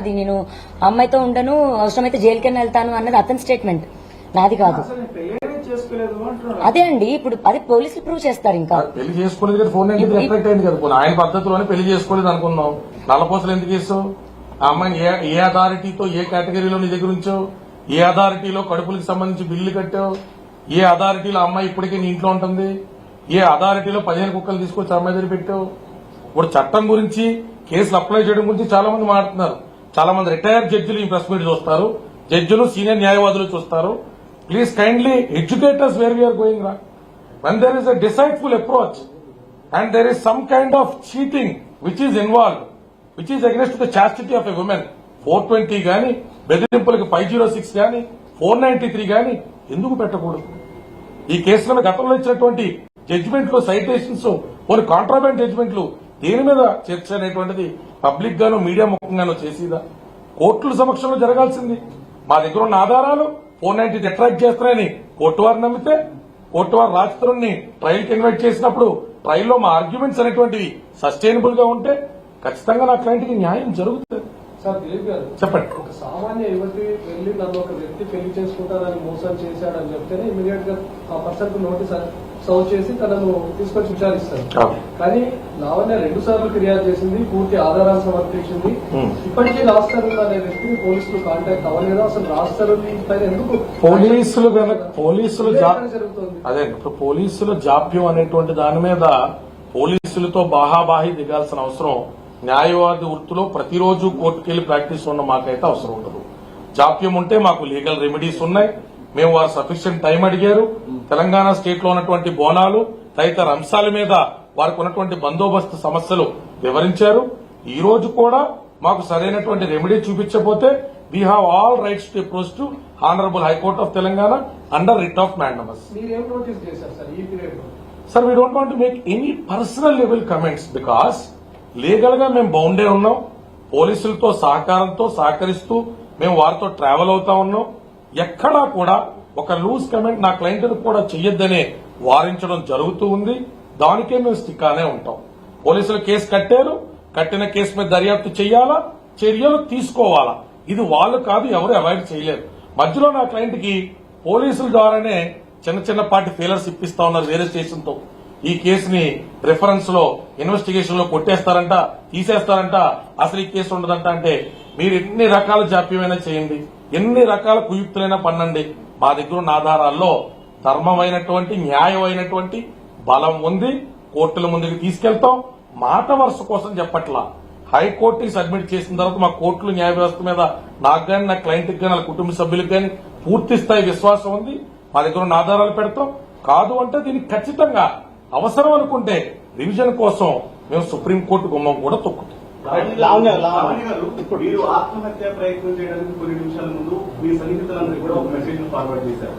అది నేను అమ్మాయితో ఉండను, అవసరమైతే జైలుకైనా వెళ్తాను అన్నది అతని స్టేట్మెంట్, నాది కాదు. అదే అండి, ఇప్పుడు అది పోలీసులు ప్రూవ్ చేస్తారు. ఇంకా పెళ్లి చేసుకోలేదు కదా, ఫోన్ అట్రాక్ట్ అయింది కదా, ఆయన పద్ధతిలోనే పెళ్లి చేసుకోలేదు అనుకుందాం. నల్లపోసలు ఎందుకు వేసావు? ఆ అమ్మాయిని ఏ అథారిటీతో, ఏ కేటగిరీలో నీ దగ్గర ఉంచావు? ఏ అథారిటీలో కడుపులకు సంబంధించి బిల్లు కట్టావు? ఏ అథారిటీలో అమ్మాయి ఇప్పటికే నీ ఇంట్లో ఉంటుంది? ఏ అథారిటీలో 15 కుక్కలు తీసుకొచ్చి అమ్మాయి దగ్గర పెట్టావు? ఇప్పుడు చట్టం గురించి, కేసులు అప్లై చేయడం గురించి చాలా మంది మాట్లాడుతున్నారు. చాలా మంది రిటైర్డ్ జడ్జిలు ఈ ప్రెస్ మీట్ చూస్తారు, జడ్జిలు, సీనియర్ న్యాయవాదులు చూస్తారు. Please kindly educate us where we are going wrong. When there is a deceitful approach and there is some kind of cheating which is involved, which is against the chastity of a woman, 420 గాని, బెదిరింపులకు 506 గాని, 493 గాని ఎందుకు పెట్టకూడదు? ఈ కేసులను గతంలో ఇచ్చినటువంటి జడ్జిమెంట్లు, సైటేషన్స్, కొన్ని కాంట్రాబ్యాండ్ జడ్జిమెంట్లు దేని మీద చర్చ అనేటువంటిది పబ్లిక్ గాను, మీడియా ముఖంగానూ చేసేదా? కోర్టుల సమక్షంలో జరగాల్సింది. మా దగ్గర ఉన్న ఆధారాలు 490 అట్రాక్ట్ చేస్తున్నాయని కోర్టు వారు నమ్మితే, కోర్టు వారు రాజ్ తరుణ్ ని ట్రయల్ కి ఇన్వైట్ చేసినప్పుడు ట్రయల్లో మా ఆర్గ్యుమెంట్స్ అనేటువంటివి సస్టైనబుల్ గా ఉంటే ఖచ్చితంగా నా క్లయింట్ కి న్యాయం జరుగుతుంది. సార్ దిలీప్ గారు, చెప్పండి. ఒక సామాన్య యువతి వెళ్లి నన్ను ఒక వ్యక్తి పెళ్లి చేసుకుంటారని మోసం చేశాడని చెప్తేనే ఇమీడియట్ గా ఆ పర్సన్ కు నోటీస్ సర్వ్ చేసి తనను తీసుకొచ్చి విచారిస్తారు. కానీ లావణ్య 2 సార్లు ఫిర్యాదు చేసింది, పూర్తి ఆధారాలు సమర్పించింది. ఇప్పటికీ రాజ్ తరుణ్ అనే వ్యక్తిని పోలీసులు కాంటాక్ట్ అవ్వలేదు. అసలు రాజ్ తరుణ్ పైన ఎందుకు జరుగుతుంది? అదే ఇప్పుడు పోలీసులు జాప్యం అనేటువంటి దాని మీద పోలీసులతో బాహాబాహి దిగాల్సిన అవసరం న్యాయవాది వృత్తిలో ప్రతిరోజు కోర్టుకెళ్లి ప్రాక్టీస్ ఉన్న మాకైతే అవసరం ఉండదు. జాప్యం ఉంటే మాకు లీగల్ రెమెడీస్ ఉన్నాయి. మేము వారు సఫిషియెంట్ టైం అడిగారు. తెలంగాణ స్టేట్ లో ఉన్నటువంటి బోనాలు తదితర అంశాల మీద వారికి ఉన్నటువంటి బందోబస్తు సమస్యలు వివరించారు. ఈ రోజు కూడా మాకు సరైనటువంటి రెమెడీ చూపించకపోతే we have all rights to approach to honourable high court of Telangana under writ of mandamus. మీరేం నోటీస్ చేశారు సార్ ఈ పీరియడ్ లో? Sir, we don't want to make any personal level comments because legal గా మేము బౌండే ఉన్నాం. పోలీసులతో సహకరిస్తూ మేము వారితో ట్రావెల్ అవుతా ఉన్నాం. ఎక్కడా కూడా ఒక లూజ్ కమెంట్ నా క్లయింట్ కూడా చెయ్యొద్దనే వారించడం జరుగుతూ ఉంది. దానికే మేము స్టిక్ ఆనే ఉంటాం. పోలీసులు కేసు కట్టారు, కట్టిన కేసు మీద దర్యాప్తు చేయాలా, చర్యలు తీసుకోవాలా. ఇది వాళ్ళు కాదు, ఎవరు అవాయిడ్ చేయలేరు. మధ్యలో నా క్లయింట్ కి పోలీసుల ద్వారానే చిన్న పార్టీ ఫెయిలర్స్ ఇప్పిస్తా ఉన్నారు వేరే స్టేషన్ తో. ఈ కేసుని రిఫరెన్స్ లో, ఇన్వెస్టిగేషన్ లో కొట్టేస్తారంట, తీసేస్తారంట, అసలు ఈ కేసు ఉండదంట. అంటే మీరు ఎన్ని రకాల జాప్యమైనా చేయండి, ఎన్ని రకాల కుయుక్తులైనా పన్నండి, మా దగ్గర ఉన్న ఆధారాల్లో ధర్మమైనటువంటి, న్యాయమైనటువంటి బలం ఉంది. కోర్టుల ముందుకు తీసుకెళ్తాం. మాట వరుస కోసం చెప్పట్లా. హైకోర్టుకి సబ్మిట్ చేసిన తర్వాత మా కోర్టులు, న్యాయ వ్యవస్థ మీద నాకు గాని, నా క్లయింట్కి గాని, నా కుటుంబ సభ్యులకు గాని పూర్తి స్థాయి విశ్వాసం ఉంది. మా దగ్గర ఉన్న ఆధారాలు పెడతాం. కాదు అంటే దీనికి ఖచ్చితంగా అవసరం అనుకుంటే రివిజన్ కోసం మేము సుప్రీంకోర్టు గుమ్మం కూడా తొక్కుతాం. మీరు ఆత్మహత్య ప్రయత్నం చేయడానికి కొన్ని నిమిషాల ముందు మీ సన్నిహితులందరికీ కూడా ఒక మెసేజ్ ఫార్వర్డ్ చేశారు.